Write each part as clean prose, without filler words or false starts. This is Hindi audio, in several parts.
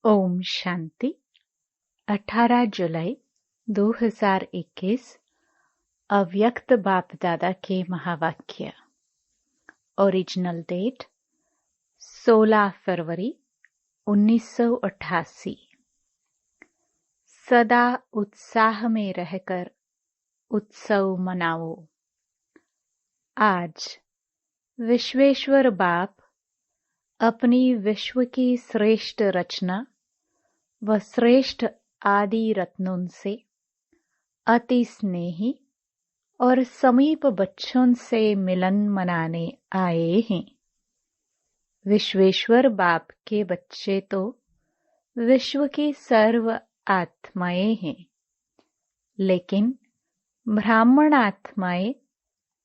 ओम शांति। 18 जुलाई 2021 अव्यक्त बाप दादा के महावाक्य। ओरिजिनल डेट 16 फरवरी 1988। सदा उत्साह में रहकर उत्सव मनाओ। आज विश्वेश्वर बाप अपनी विश्व की श्रेष्ठ रचना व श्रेष्ठ आदि रत्नों से अति स्नेही और समीप बच्चों से मिलन मनाने आए हैं। विश्वेश्वर बाप के बच्चे तो विश्व की सर्व आत्माएं हैं, लेकिन ब्राह्मण आत्माएं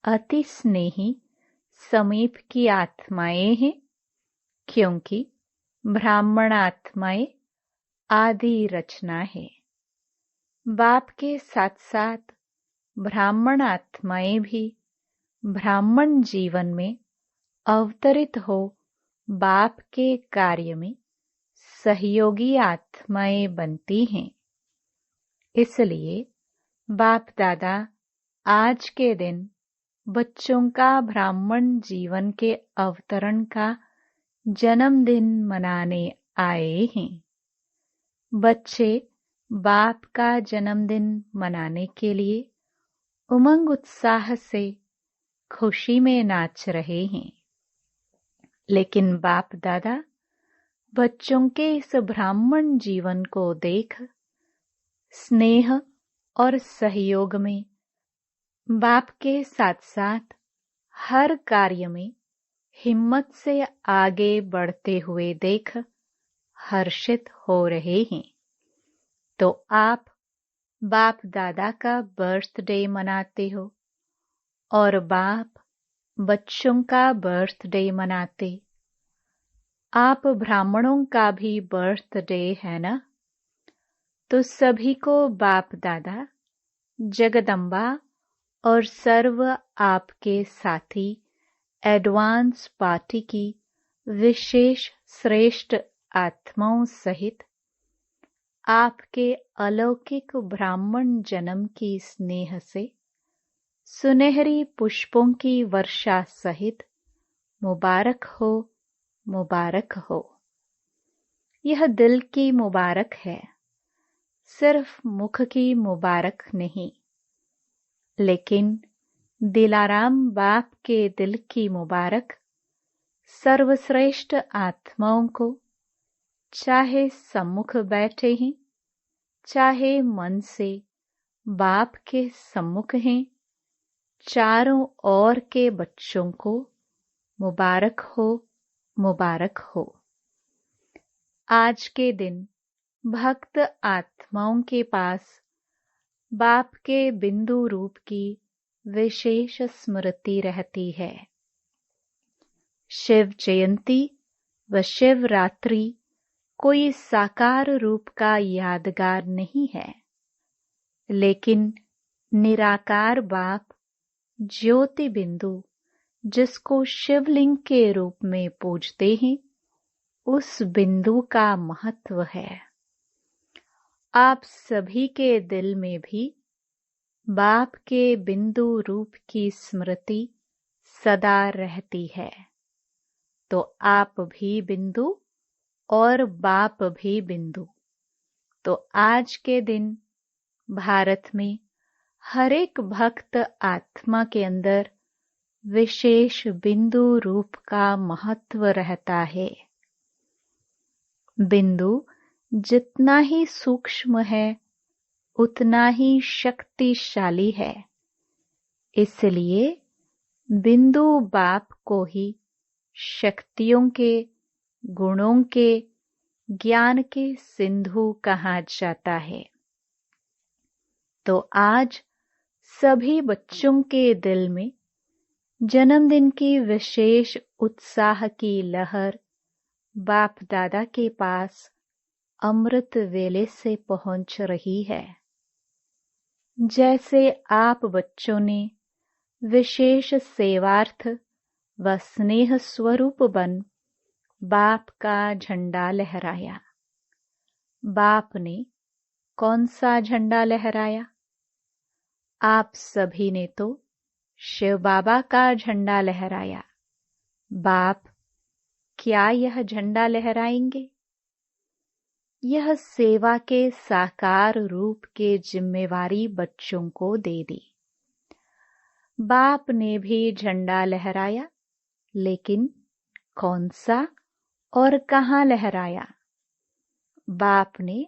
अति स्नेही समीप की आत्माएं हैं, क्योंकि ब्राह्मण आत्माएं आदि रचना है। बाप के साथ साथ ब्राह्मण आत्माएं भी ब्राह्मण जीवन में अवतरित हो बाप के कार्य में सहयोगी आत्माएं बनती हैं। इसलिए बाप दादा आज के दिन बच्चों का ब्राह्मण जीवन के अवतरण का जन्मदिन मनाने आए हैं। बच्चे बाप का जन्मदिन मनाने के लिए उमंग उत्साह से खुशी में नाच रहे हैं, लेकिन बाप दादा बच्चों के इस ब्राह्मण जीवन को देख स्नेह और सहयोग में बाप के साथ साथ हर कार्य में हिम्मत से आगे बढ़ते हुए देख हर्षित हो रहे हैं। तो आप बाप दादा का बर्थडे मनाते हो और बाप बच्चों का बर्थडे मनाते। आप ब्राह्मणों का भी बर्थडे है ना? तो सभी को बाप दादा जगदम्बा और सर्व आपके साथी एडवांस पार्टी की विशेष श्रेष्ठ आत्माओं सहित आपके अलौकिक ब्राह्मण जन्म की स्नेह से सुनहरी पुष्पों की वर्षा सहित मुबारक हो, मुबारक हो। यह दिल की मुबारक है, सिर्फ मुख की मुबारक नहीं, लेकिन दिलाराम बाप के दिल की मुबारक सर्वश्रेष्ठ आत्माओं को, चाहे सम्मुख बैठे हैं, चाहे मन से बाप के सम्मुख हैं, चारों ओर के बच्चों को मुबारक हो, मुबारक हो। आज के दिन भक्त आत्माओं के पास बाप के बिंदु रूप की विशेष स्मृति रहती है। शिव जयंती व शिवरात्रि कोई साकार रूप का यादगार नहीं है, लेकिन निराकार बाप ज्योति बिंदु जिसको शिवलिंग के रूप में पूजते हैं, उस बिंदु का महत्व है। आप सभी के दिल में भी बाप के बिंदु रूप की स्मृति सदा रहती है। तो आप भी बिंदु और बाप भी बिंदु। तो आज के दिन भारत में हर एक भक्त आत्मा के अंदर विशेष बिंदु रूप का महत्व रहता है। बिंदु जितना ही सूक्ष्म है उतना ही शक्तिशाली है। इसलिए बिंदु बाप को ही शक्तियों के, गुणों के, ज्ञान के सिंधु कहा जाता है। तो आज सभी बच्चों के दिल में जन्मदिन की विशेष उत्साह की लहर बाप दादा के पास अमृत वेले से पहुंच रही है। जैसे आप बच्चों ने विशेष सेवार्थ व स्नेह स्वरूप बन बाप का झंडा लहराया, बाप ने कौन सा झंडा लहराया? आप सभी ने तो शिव बाबा का झंडा लहराया। बाप क्या यह झंडा लहराएंगे? यह सेवा के साकार रूप के जिम्मेवारी बच्चों को दे दी। बाप ने भी झंडा लहराया, लेकिन कौन सा और कहाँ लहराया? बाप ने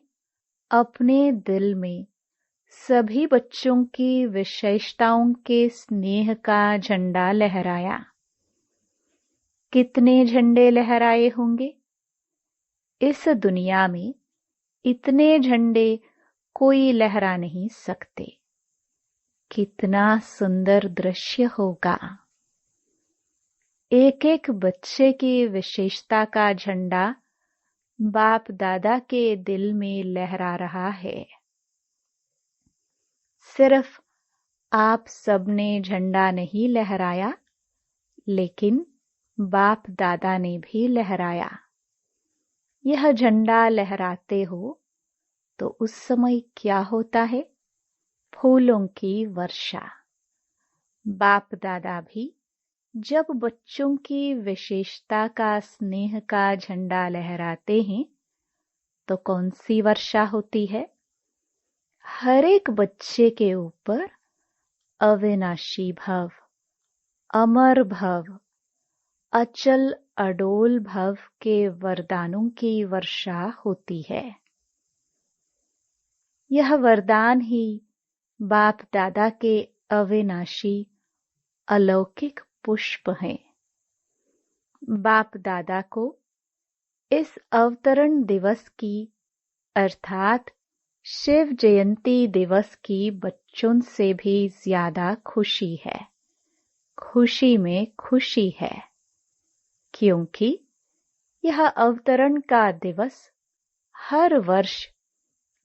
अपने दिल में सभी बच्चों की विशेषताओं के स्नेह का झंडा लहराया। कितने झंडे लहराए होंगे? इस दुनिया में इतने झंडे कोई लहरा नहीं सकते। कितना सुंदर दृश्य होगा। एक एक बच्चे की विशेषता का झंडा बाप दादा के दिल में लहरा रहा है। सिर्फ आप सबने झंडा नहीं लहराया, लेकिन बाप दादा ने भी लहराया। यह झंडा लहराते हो तो उस समय क्या होता है? फूलों की वर्षा। बाप दादा भी जब बच्चों की विशेषता का स्नेह का झंडा लहराते हैं तो कौन सी वर्षा होती है? हर एक बच्चे के ऊपर अविनाशी भव, अमर भव, अचल अडोल भव के वरदानों की वर्षा होती है। यह वरदान ही बाप दादा के अविनाशी अलौकिक पुष्प हैं। बाप दादा को इस अवतरण दिवस की अर्थात शिव जयंती दिवस की बच्चों से भी ज्यादा खुशी है। खुशी में खुशी है, क्योंकि यह अवतरण का दिवस हर वर्ष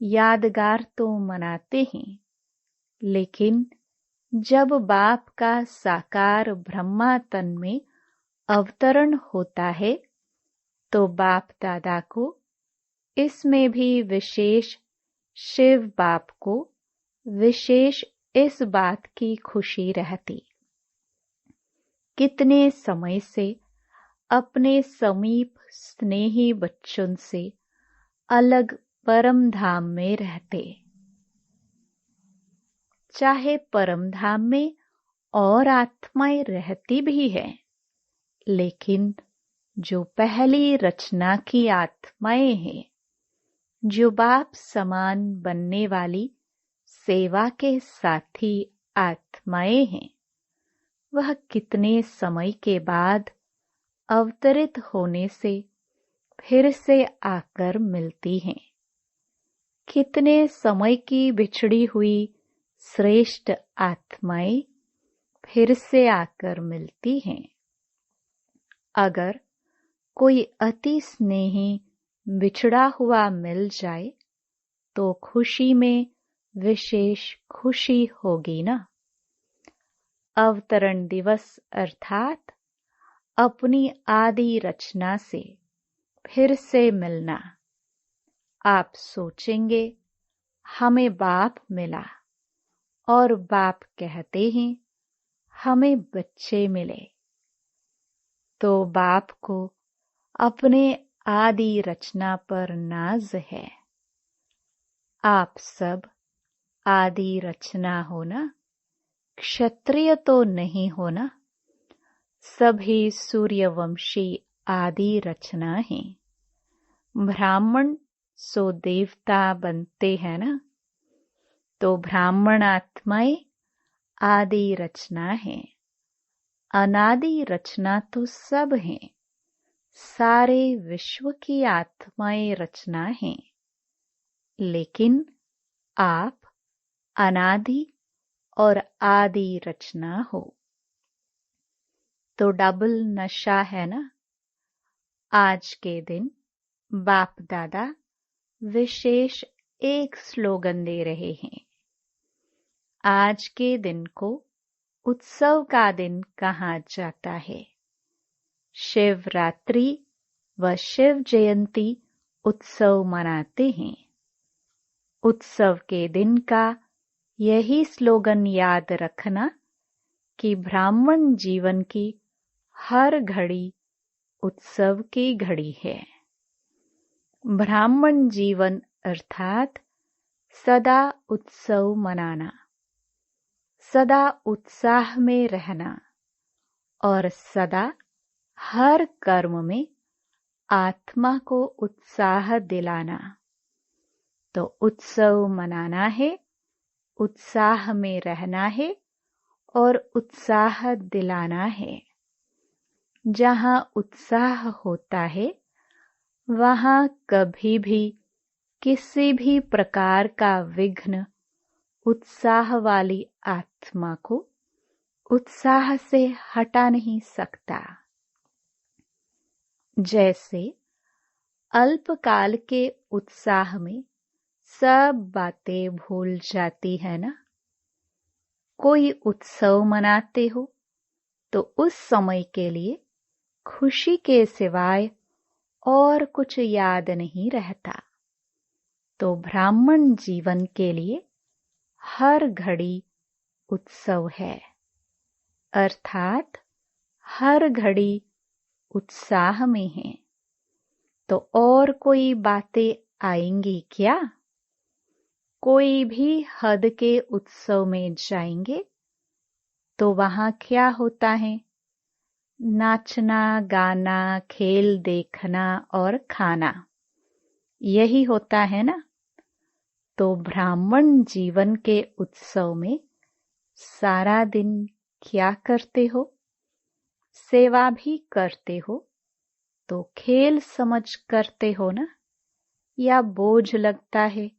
यादगार तो मनाते हैं, लेकिन जब बाप का साकार ब्रह्मा तन में अवतरण होता है तो बाप दादा को इसमें भी विशेष शिव बाप को विशेष इस बात की खुशी रहती। कितने समय से अपने समीप स्नेही बच्चों से अलग परम धाम में रहते। चाहे परम धाम में और आत्माएं रहती भी है, लेकिन जो पहली रचना की आत्माएं हैं, जो बाप समान बनने वाली सेवा के साथी आत्माएं हैं, वह कितने समय के बाद अवतरित होने से फिर से आकर मिलती हैं। कितने समय की बिछड़ी हुई श्रेष्ठ आत्माएं फिर से आकर मिलती हैं। अगर कोई अति स्नेही बिछड़ा हुआ मिल जाए तो खुशी में विशेष खुशी होगी ना। अवतरण दिवस अर्थात अपनी आदि रचना से फिर से मिलना। आप सोचेंगे हमें बाप मिला और बाप कहते हैं हमें बच्चे मिले, तो बाप को अपने आदि रचना पर नाज है। आप सब आदि रचना हो ना, क्षत्रिय तो नहीं हो ना। सभी सूर्यवंशी आदि रचना हैं। ब्राह्मण सो देवता बनते हैं ना, तो ब्राह्मण आत्माएं आदि रचना है। अनादि रचना तो सब हैं। सारे विश्व की आत्माएं रचना हैं, लेकिन आप अनादि और आदि रचना हो। तो डबल नशा है ना। आज के दिन बाप दादा विशेष एक स्लोगन दे रहे हैं। आज के दिन को उत्सव का दिन कहा जाता है। शिवरात्रि व शिव जयंती उत्सव मनाते हैं। उत्सव के दिन का यही स्लोगन याद रखना कि ब्राह्मण जीवन की हर घड़ी उत्सव की घड़ी है। ब्राह्मण जीवन अर्थात सदा उत्सव मनाना, सदा उत्साह में रहना और सदा हर कर्म में आत्मा को उत्साह दिलाना। तो उत्सव मनाना है, उत्साह में रहना है और उत्साह दिलाना है। जहाँ उत्साह होता है वहाँ कभी भी किसी भी प्रकार का विघ्न उत्साह वाली आत्मा को उत्साह से हटा नहीं सकता। जैसे अल्पकाल के उत्साह में सब बातें भूल जाती है ना। कोई उत्सव मनाते हो तो उस समय के लिए खुशी के सिवाय और कुछ याद नहीं रहता। तो ब्राह्मण जीवन के लिए हर घड़ी उत्सव है, अर्थात हर घड़ी उत्साह में है। तो और कोई बातें आएंगी क्या? कोई भी हद के उत्सव में जाएंगे तो वहां क्या होता है? नाचना, गाना, खेल देखना और खाना, यही होता है ना। तो ब्राह्मण जीवन के उत्सव में सारा दिन क्या करते हो? सेवा भी करते हो तो खेल समझ करते हो ना, या बोझ लगता है?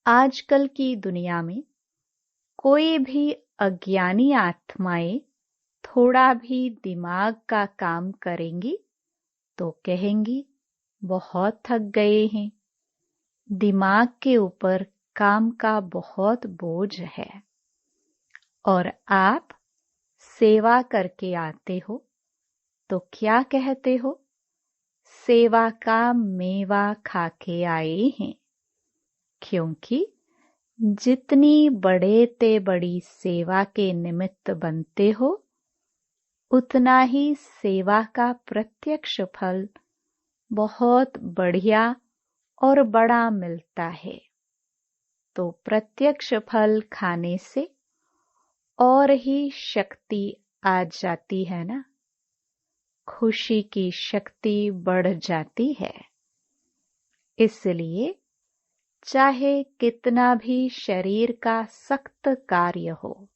आजकल की दुनिया में कोई भी अज्ञानी आत्माएं थोड़ा भी दिमाग का काम करेंगी तो कहेंगी बहुत थक गए हैं, दिमाग के ऊपर काम का बहुत बोझ है। और आप सेवा करके आते हो तो क्या कहते हो? सेवा का मेवा खाके आए हैं। क्योंकि जितनी बड़े ते बड़ी सेवा के निमित्त बनते हो उतना ही सेवा का प्रत्यक्ष फल बहुत बढ़िया और बड़ा मिलता है। तो प्रत्यक्ष फल खाने से और ही शक्ति आ जाती है ना, खुशी की शक्ति बढ़ जाती है। इसलिए चाहे कितना भी शरीर का सख्त कार्य हो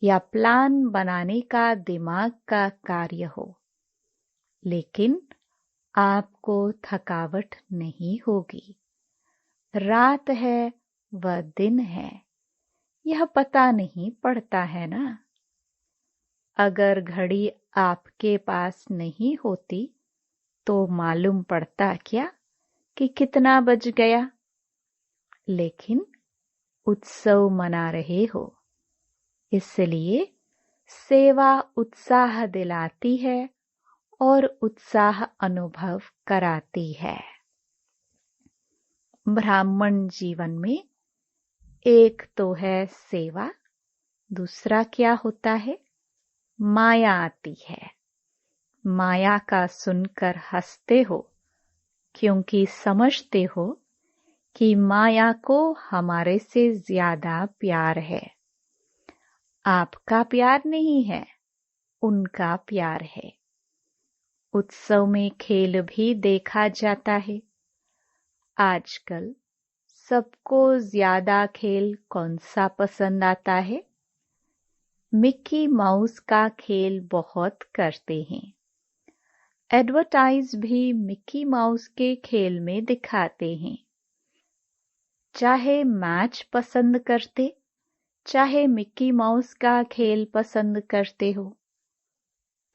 या प्लान बनाने का दिमाग का कार्य हो, लेकिन आपको थकावट नहीं होगी। रात है व दिन है यह पता नहीं पड़ता है ना। अगर घड़ी आपके पास नहीं होती तो मालूम पड़ता क्या कि कितना बज गया? लेकिन उत्सव मना रहे हो, इसलिए सेवा उत्साह दिलाती है और उत्साह अनुभव कराती है। ब्राह्मण जीवन में एक तो है सेवा, दूसरा क्या होता है? माया आती है। माया का सुनकर हंसते हो क्योंकि समझते हो कि माया को हमारे से ज्यादा प्यार है। आपका प्यार नहीं है, उनका प्यार है। उत्सव में खेल भी देखा जाता है। आजकल सबको ज्यादा खेल कौन सा पसंद आता है? मिक्की माउस का खेल बहुत करते हैं। एडवर्टाइज भी मिक्की माउस के खेल में दिखाते हैं। चाहे मैच पसंद करते, चाहे मिक्की माउस का खेल पसंद करते हो,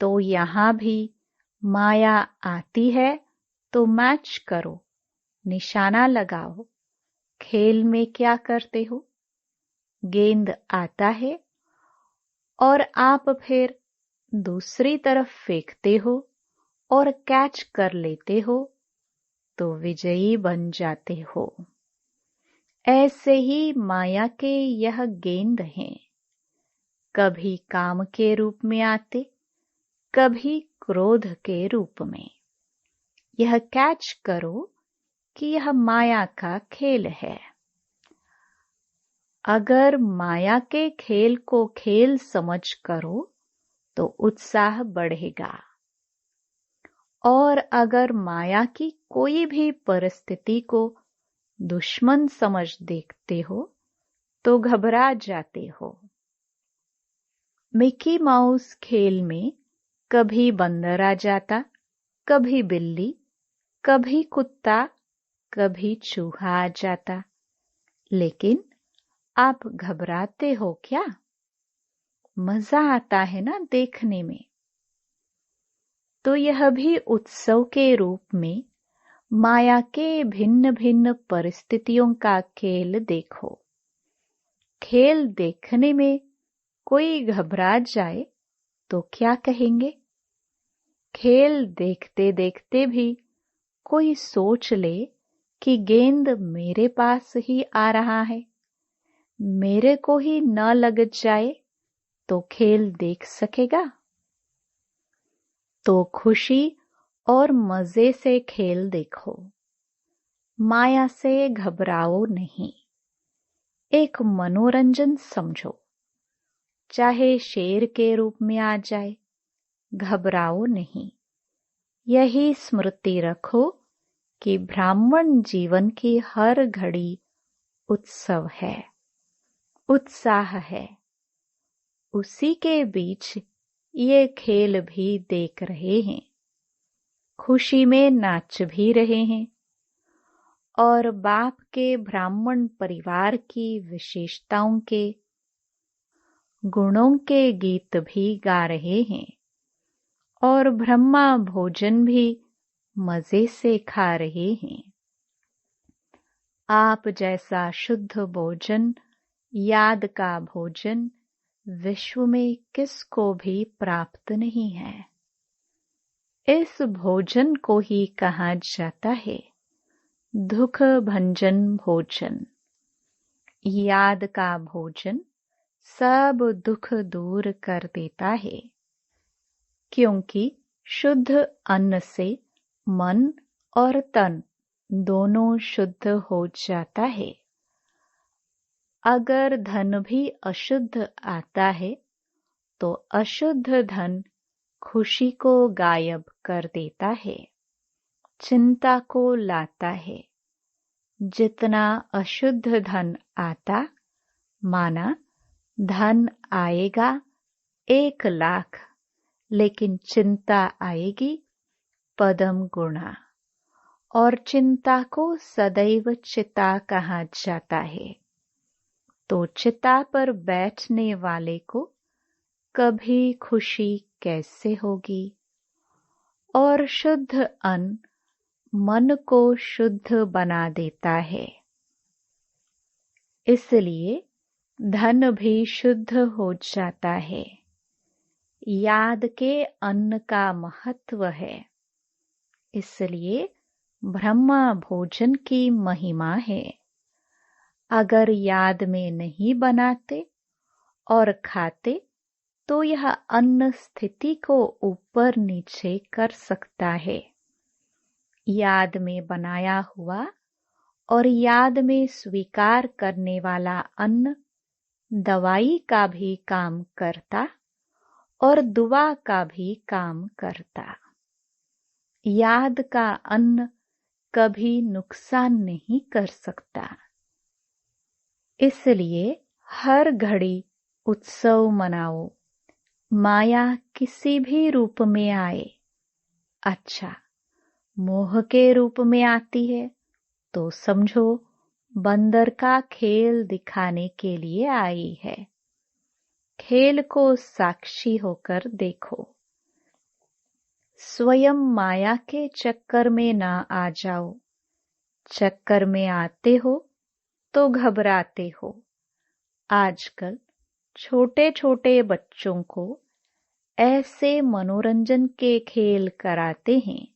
तो यहाँ भी माया आती है तो मैच करो, निशाना लगाओ। खेल में क्या करते हो? गेंद आता है और आप फिर दूसरी तरफ फेंकते हो और कैच कर लेते हो तो विजयी बन जाते हो। ऐसे ही माया के यह गेंद हैं, कभी काम के रूप में आते, कभी क्रोध के रूप में। यह कैच करो कि यह माया का खेल है। अगर माया के खेल को खेल समझ करो तो उत्साह बढ़ेगा, और अगर माया की कोई भी परिस्थिति को दुश्मन समझ देखते हो तो घबरा जाते हो। मिकी माउस खेल में कभी बंदर आ जाता, कभी बिल्ली, कभी कुत्ता, कभी चूहा आ जाता, लेकिन आप घबराते हो क्या? मजा आता है ना देखने में। तो यह भी उत्सव के रूप में माया के भिन्न भिन्न परिस्थितियों का खेल देखो। खेल देखने में कोई घबरा जाए तो क्या कहेंगे? खेल देखते देखते भी कोई सोच ले कि गेंद मेरे पास ही आ रहा है, मेरे को ही न लग जाए, तो खेल देख सकेगा? तो खुशी और मजे से खेल देखो, माया से घबराओ नहीं। एक मनोरंजन समझो, चाहे शेर के रूप में आ जाए, घबराओ नहीं। यही स्मृति रखो कि ब्राह्मण जीवन की हर घड़ी उत्सव है, उत्साह है। उसी के बीच ये खेल भी देख रहे हैं, खुशी में नाच भी रहे हैं, और बाप के ब्राह्मण परिवार की विशेषताओं के गुणों के गीत भी गा रहे हैं, और ब्रह्मा भोजन भी मजे से खा रहे हैं। आप जैसा शुद्ध भोजन, याद का भोजन विश्व में किसको भी प्राप्त नहीं है। इस भोजन को ही कहा जाता है दुख भंजन भोजन। याद का भोजन सब दुख दूर कर देता है, क्योंकि शुद्ध अन्न से मन और तन दोनों शुद्ध हो जाता है। अगर धन भी अशुद्ध आता है तो अशुद्ध धन खुशी को गायब कर देता है, चिंता को लाता है। जितना अशुद्ध धन आता, माना धन आएगा 1,00,000, लेकिन चिंता आएगी पदम गुणा, और चिंता को सदैव चिता कहा जाता है। तो चिता पर बैठने वाले को कभी खुशी कैसे होगी? और शुद्ध अन्न मन को शुद्ध बना देता है, इसलिए धन भी शुद्ध हो जाता है। याद के अन्न का महत्व है, इसलिए ब्रह्मा भोजन की महिमा है। अगर याद में नहीं बनाते और खाते तो यह अन्न स्थिति को ऊपर नीचे कर सकता है। याद में बनाया हुआ और याद में स्वीकार करने वाला अन्न दवाई का भी काम करता और दुआ का भी काम करता। याद का अन्न कभी नुकसान नहीं कर सकता, इसलिए हर घड़ी उत्सव मनाओ। माया किसी भी रूप में आए, अच्छा मोह के रूप में आती है तो समझो बंदर का खेल दिखाने के लिए आई है। खेल को साक्षी होकर देखो, स्वयं माया के चक्कर में ना आ जाओ। चक्कर में आते हो तो घबराते हो। आजकल छोटे छोटे बच्चों को ऐसे मनोरंजन के खेल कराते हैं,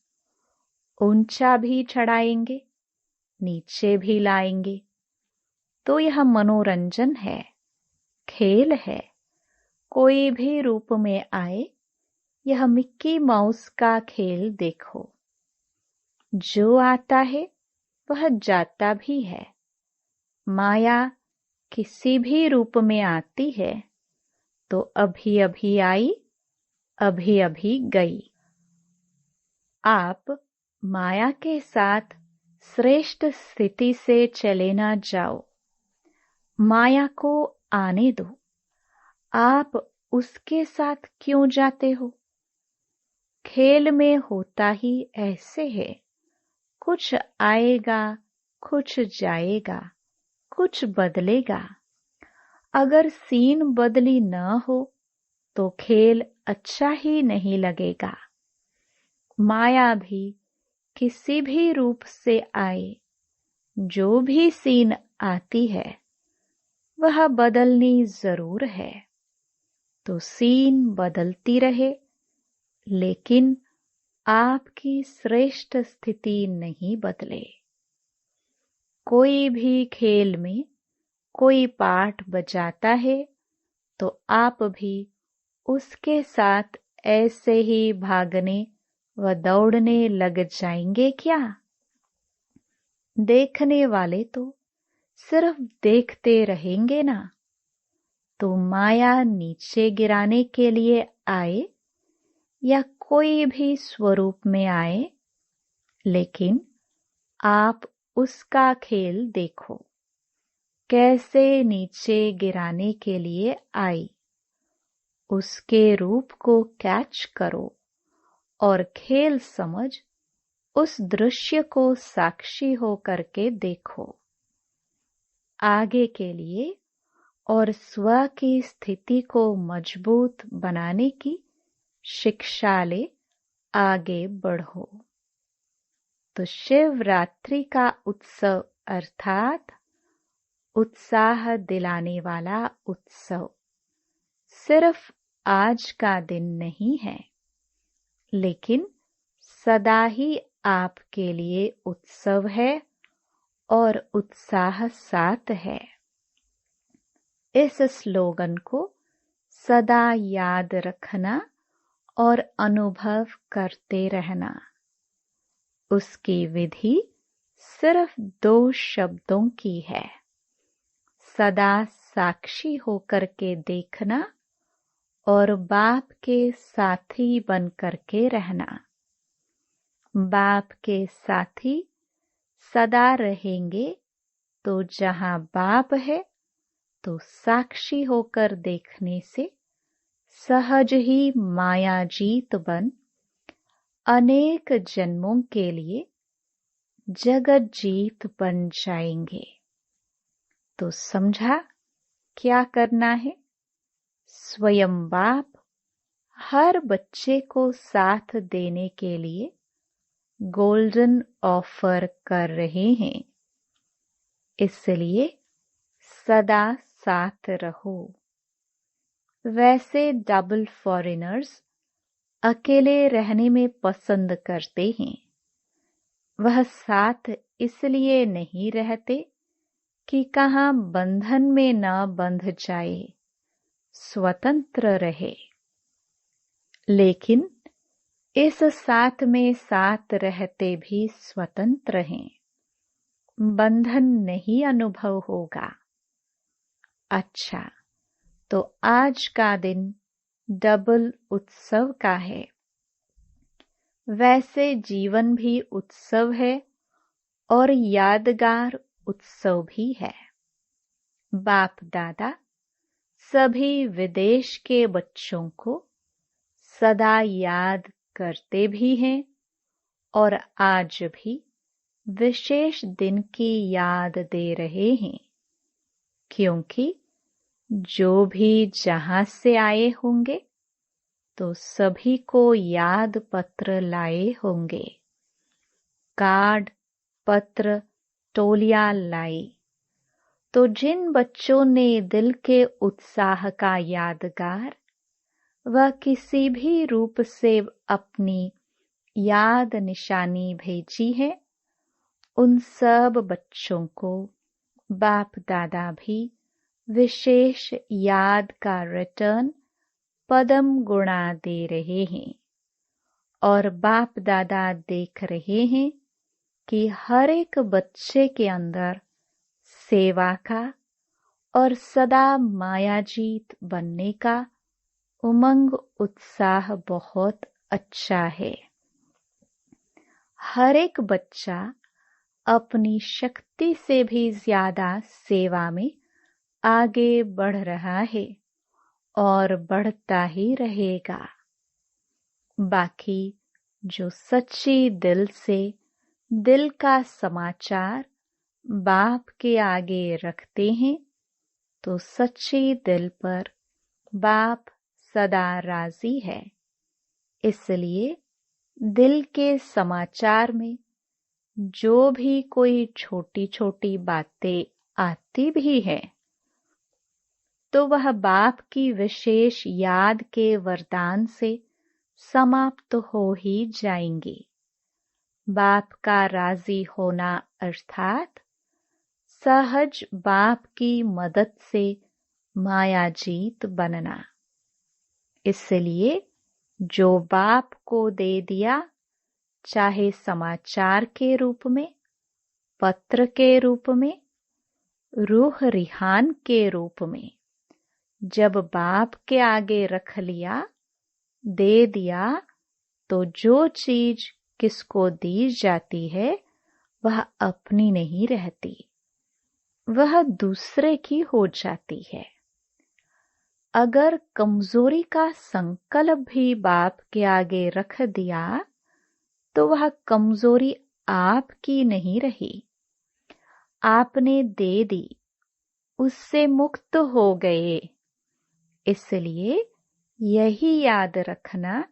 ऊंचा भी चढ़ाएंगे, नीचे भी लाएंगे, तो यह मनोरंजन है, खेल है। कोई भी रूप में आए, यह मिक्की माउस का खेल देखो। जो आता है वह जाता भी है। माया किसी भी रूप में आती है तो अभी अभी आई, अभी अभी गई। आप माया के साथ श्रेष्ठ स्थिति से चले ना जाओ। माया को आने दो। आप उसके साथ क्यों जाते हो? खेल में होता ही ऐसे है। कुछ आएगा, कुछ जाएगा, कुछ बदलेगा। अगर सीन बदली न हो तो खेल अच्छा ही नहीं लगेगा। माया भी किसी भी रूप से आए, जो भी सीन आती है वह बदलनी जरूर है। तो सीन बदलती रहे, लेकिन आपकी श्रेष्ठ स्थिति नहीं बदले। कोई भी खेल में कोई पाठ बजाता है तो आप भी उसके साथ ऐसे ही भागने व दौड़ने लग जाएंगे क्या? देखने वाले तो सिर्फ देखते रहेंगे ना। तो माया नीचे गिराने के लिए आए या कोई भी स्वरूप में आए, लेकिन आप उसका खेल देखो। कैसे नीचे गिराने के लिए आई, उसके रूप को कैच करो और खेल समझ उस दृश्य को साक्षी हो करके देखो। आगे के लिए और स्व की स्थिति को मजबूत बनाने की शिक्षा ले आगे बढ़ो। तो शिवरात्रि का उत्सव अर्थात उत्साह दिलाने वाला उत्सव सिर्फ आज का दिन नहीं है, लेकिन सदा ही आपके लिए उत्सव है और उत्साह साथ है। इस स्लोगन को सदा याद रखना और अनुभव करते रहना। उसकी विधि सिर्फ 2 शब्दों की है। सदा साक्षी होकर के देखना और बाप के साथी बन करके रहना। बाप के साथी सदा रहेंगे तो जहाँ बाप है तो साक्षी होकर देखने से सहज ही मायाजीत बन अनेक जन्मों के लिए जगत जीत बन जाएंगे। तो समझा क्या करना है? स्वयं बाप हर बच्चे को साथ देने के लिए गोल्डन ऑफर कर रहे हैं। इसलिए सदा साथ रहो। वैसे डबल फॉरेनर्स अकेले रहने में पसंद करते हैं। वह साथ इसलिए नहीं रहते कि कहाँ बंधन में न बंध जाए, स्वतंत्र रहे। लेकिन इस साथ में साथ रहते भी स्वतंत्र हैं। बंधन नहीं अनुभव होगा। अच्छा, तो आज का दिन डबल उत्सव का है। वैसे जीवन भी उत्सव है और यादगार उत्सव भी है। बाप दादा सभी विदेश के बच्चों को सदा याद करते भी हैं और आज भी विशेष दिन की याद दे रहे हैं, क्योंकि जो भी जहां से आए होंगे तो सभी को याद पत्र लाए होंगे। कार्ड, पत्र, टोलिया लाई। तो जिन बच्चों ने दिल के उत्साह का यादगार वह किसी भी रूप से अपनी याद निशानी भेजी है, उन सब बच्चों को बाप दादा भी विशेष याद का रिटर्न पदम गुणा दे रहे हैं और बाप दादा देख रहे हैं कि हर एक बच्चे के अंदर सेवा का और सदा मायाजीत बनने का उमंग उत्साह बहुत अच्छा है। हर एक बच्चा अपनी शक्ति से भी ज्यादा सेवा में आगे बढ़ रहा है और बढ़ता ही रहेगा। बाकी जो सच्ची दिल से दिल का समाचार बाप के आगे रखते हैं तो सच्ची दिल पर बाप सदा राजी है। इसलिए दिल के समाचार में जो भी कोई छोटी छोटी बातें आती भी है तो वह बाप की विशेष याद के वरदान से समाप्त हो ही जाएंगी। बाप का राजी होना अर्थात सहज बाप की मदद से मायाजीत बनना। इसलिए जो बाप को दे दिया, चाहे समाचार के रूप में, पत्र के रूप में, रूह रिहान के रूप में, जब बाप के आगे रख लिया, दे दिया, तो जो चीज किसको दी जाती है वह अपनी नहीं रहती, वह दूसरे की हो जाती है। अगर कमजोरी का संकल्प भी बाप के आगे रख दिया तो वह कमजोरी आपकी नहीं रही, आपने दे दी, उससे मुक्त हो गए। इसलिए यही याद रखना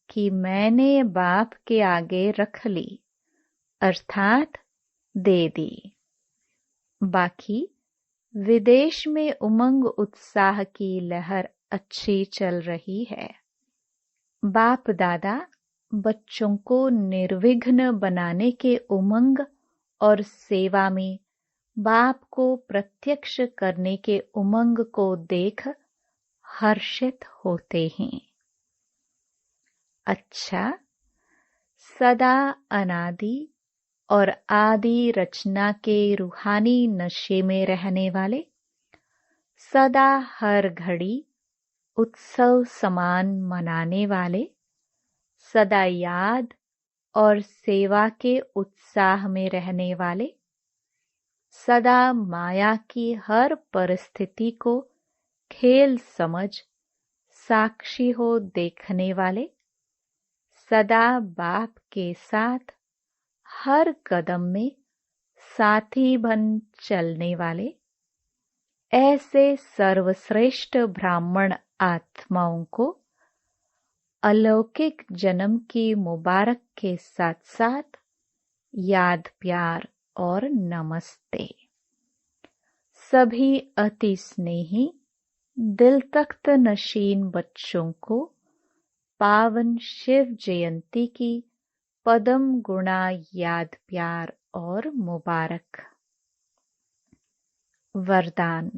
कि मैंने बाप के आगे रख ली अर्थात दे दी। बाकी विदेश में उमंग उत्साह की लहर अच्छी चल रही है। बाप दादा बच्चों को निर्विघ्न बनाने के उमंग और सेवा में बाप को प्रत्यक्ष करने के उमंग को देख हर्षित होते हैं। अच्छा, सदा अनादि और आदि रचना के रूहानी नशे में रहने वाले, सदा हर घड़ी उत्सव समान मनाने वाले, सदा याद और सेवा के उत्साह में रहने वाले, सदा माया की हर परिस्थिति को खेल समझ साक्षी हो देखने वाले, सदा बाप के साथ हर कदम में साथी बन चलने वाले, ऐसे सर्वश्रेष्ठ ब्राह्मण आत्माओं को अलौकिक जन्म की मुबारक के साथ साथ याद, प्यार और नमस्ते। सभी अति स्नेही दिल तख्त नशीन बच्चों को पावन शिव जयंती की पदम गुणा याद, प्यार और मुबारक। वरदान।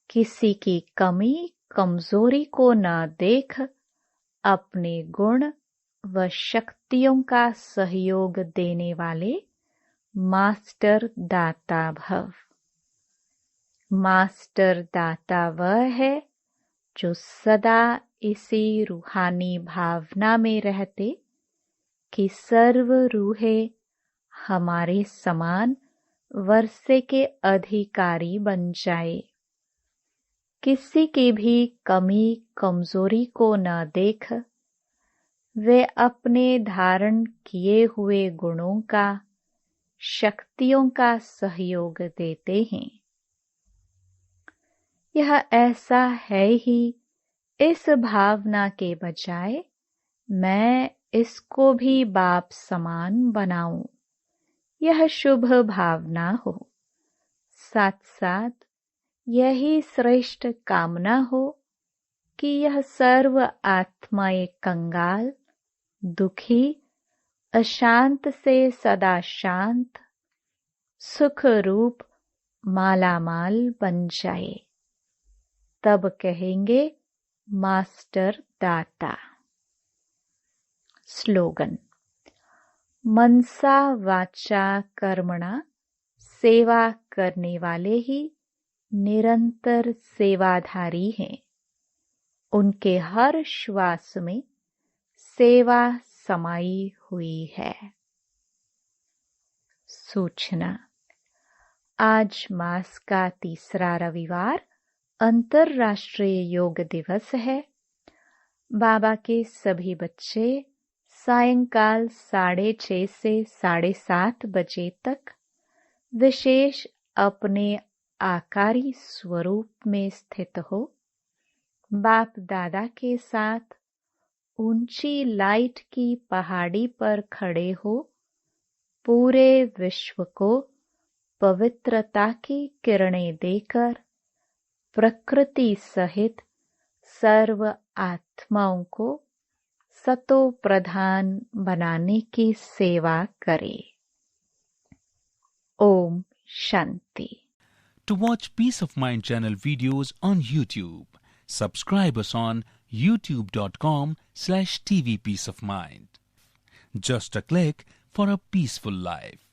किसी की कमी कमजोरी को न देख अपने गुण व शक्तियों का सहयोग देने वाले मास्टर दाता भव। मास्टर दाता वह है जो सदा इसी रूहानी भावना में रहते कि सर्व रूहें हमारे समान वर्षे के अधिकारी बन जाए। किसी की भी कमी कमजोरी को न देख वे अपने धारण किए हुए गुणों का, शक्तियों का सहयोग देते हैं। यह ऐसा है ही इस भावना के बजाय मैं इसको भी बाप समान बनाऊं, यह शुभ भावना हो। साथ साथ यही श्रेष्ठ कामना हो कि यह सर्व आत्माएं कंगाल, दुखी, अशांत से सदा शांत, सुख रूप मालामाल बन जाए, तब कहेंगे मास्टर दाता। स्लोगन: मनसा वाचा कर्मणा सेवा करने वाले ही निरंतर सेवाधारी हैं। उनके हर श्वास में सेवा समाई हुई है। सूचना: आज मास का तीसरा रविवार अंतर्राष्ट्रीय योग दिवस है। बाबा के सभी बच्चे सायंकाल 6:30 से 7:30 बजे तक विशेष अपने आकारी स्वरूप में स्थित हो बाप दादा के साथ ऊंची लाइट की पहाड़ी पर खड़े हो पूरे विश्व को पवित्रता की किरणें देकर प्रकृति सहित सर्व आत्माओं को सतो प्रधान बनाने की सेवा करे। Om Shanti. To watch Peace of Mind channel videos on YouTube, subscribe us on youtube.com/tvpeaceofmind. Just a click for a peaceful life.